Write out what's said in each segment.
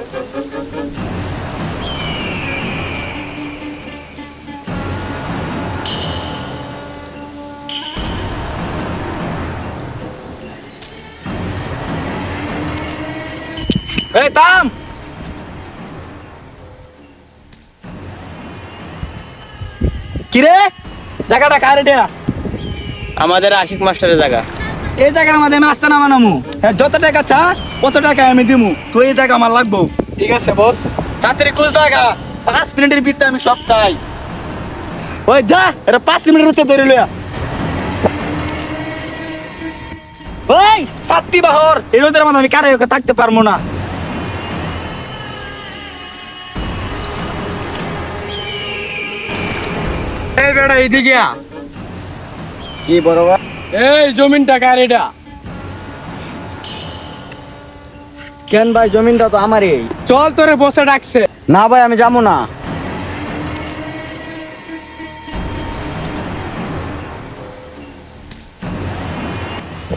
এই থাম। কিরে জায়গাটা কার এটা? আমাদের আশিক মাস্টারের জায়গা। এই জায়গার মধ্যে আমি আসতে নামা নামু, যত টাকা চা কত টাকা আমি দিমু, তো এই জায়গা আমার লাগবো। ঠিক আছে বস। তাড়াতাড়ি খুঁজ জায়গা, 5 মিনিটের ভিতরে আমি সব চাই। ওই যা, এটা 5 মিনিটের ভিতরে ধরে লইয়া। ওই সাত্তি বাহর, এই রোদের মধ্যে আমি কারে থাকতে পারবো না। এই বেটা এইদিকে আ। কি বড় ভাই? এই জমিনটা কার এটা? কেন ভাই, জমিনটা তো আমারই। চল তোরে বসে ডাকছে। না ভাই আমি যাবো না।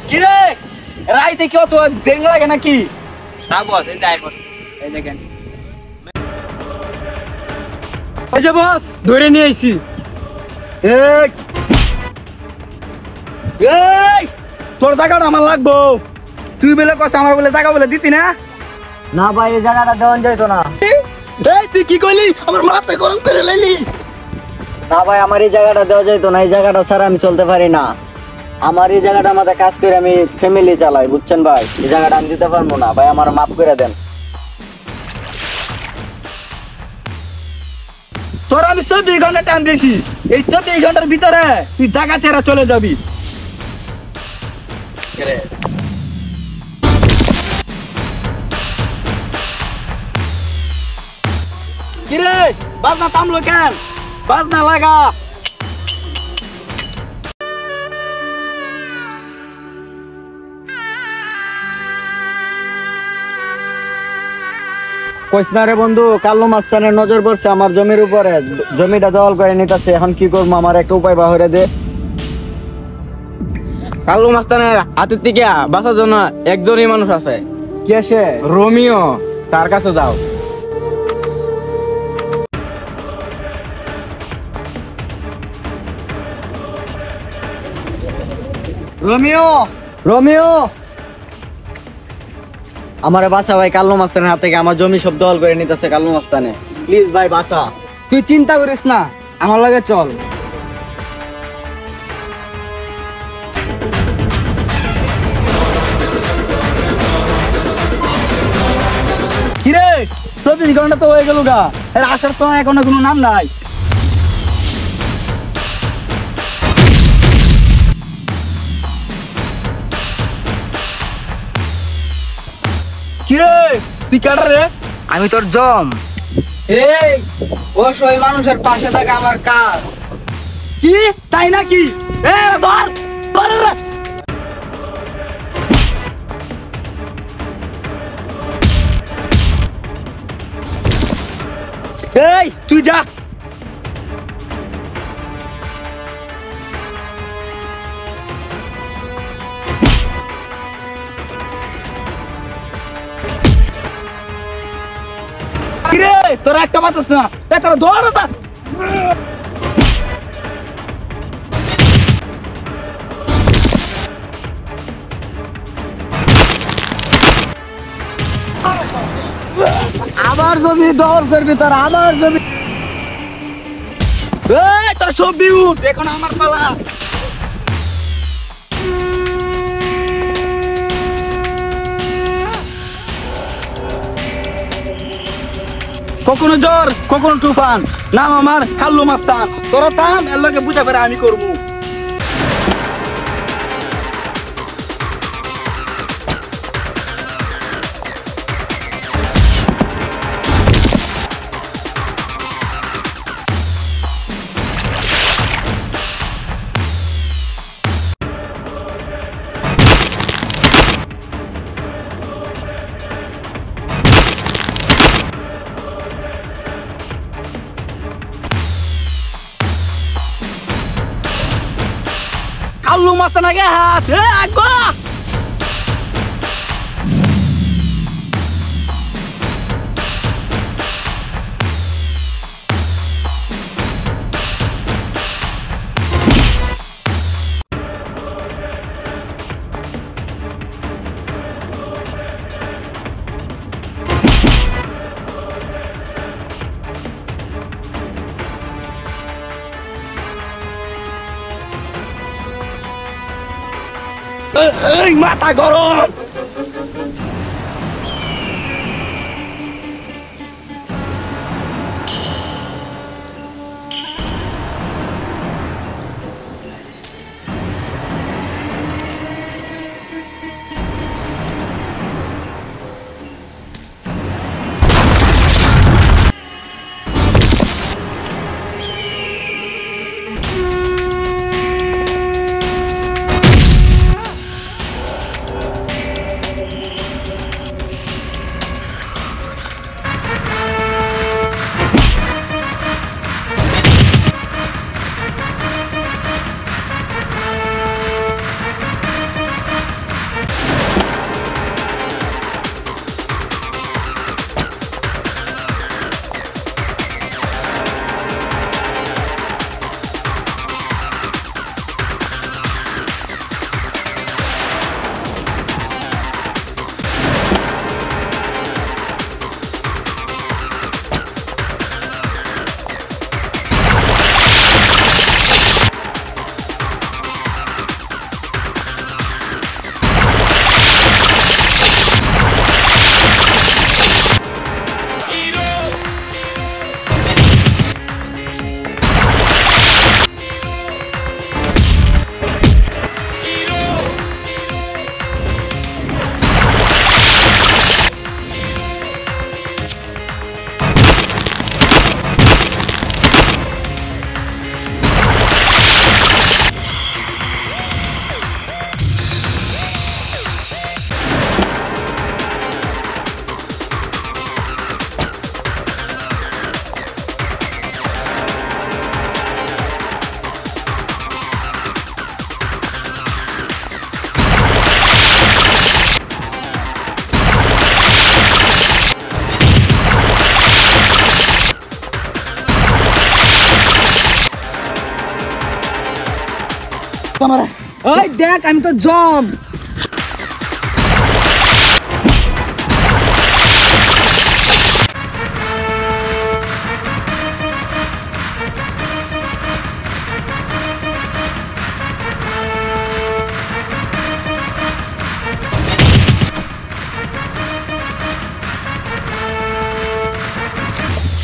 কিরে রাইতে কি অত দেরি লাগে নাকি? না বস, এই যাই বস, এই দেখেন। এই যে বস ধরে নিয়ে আইছি। এই এই তোর জায়গাটা আমার লাগবো। তুই বলে কস আমার বলে জায়গা বলে দিতি না? না ভাই এই জায়গাটা দেওয়া যাইতো না। এই তুই কি কইলি? আমার মাথা গরম করে লাইলি। না ভাই আমার এই জায়গাটা দেওয়া যাইতো না, এই জায়গাটা ছাড়া আমি চলতে পারি না। আমার এই জায়গাটা মধ্যে কাজ করে আমি ফ্যামিলি চালাই, বুঝছেন ভাই? এই জায়গাটা আমি দিতে পারবো না ভাই, আমার মাফ করে দেন। তোর আমি 24 ঘন্টা টাইম দিয়েছি, এই 24 ঘন্টার ভিতরে তুই জায়গা ছেড়ে চলে যাবি। কিরে বাজনা থামলো কেন? বাজনা লাগা। কইস না রে বন্ধু, কাল্লু মাস্তানের নজর পড়ছে আমার জমির উপরে, জমিটা দখল করে নিতেছে। এখন কি করবো, আমার একটা উপায় বাহিরে দে। কাল্লু মাস্তানের হাতের থেকে বাঁচার জন্য একজনই মানুষ আছে। কি আসে? রোমিও, তার কাছে যাও। রোমিও, রোমিও আমারে বাঁচা ভাই, কাল্লু মাস্তানের হাত থেকে আমার জমি সব দখল করে নিতেছে কাল্লু মাস্তানে। প্লিজ ভাই বাঁচা। তুই চিন্তা করিস না, আমার লাগে চল। কিরে 24 ঘন্টা তো হয়ে গেল গা, এর আসার তো এখনো কোনো নাম নাই। কিরে তুই কাটা রে? আমি তোর জম। এই অসহায় মানুষের পাশে থাকা আমার কাজ। কি তাই নাকি? এ ধর ধর রে। এই তুই যা। কিরে তোরা একটা বাতাস না, তোরা ধর না। আমার জমি দখল করবি তোর, আমার জমি। এই তোর সব বিউট, এখন আমার পালা। কখনো জ্বর কখনো তুফান, নাম আমার কাল্লু মাস্তান। তোরা থাম, এর লগে বুঝা করে আমি করবো। কাল্লু মাস্তান আগে হাত, আগো। এই মাথা গরম। ওই দেখ আমি তো জম।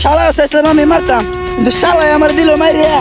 শালা চাইছিলাম আমি মারতাম, কিন্তু শালাই আমার দিল মাইরিয়া।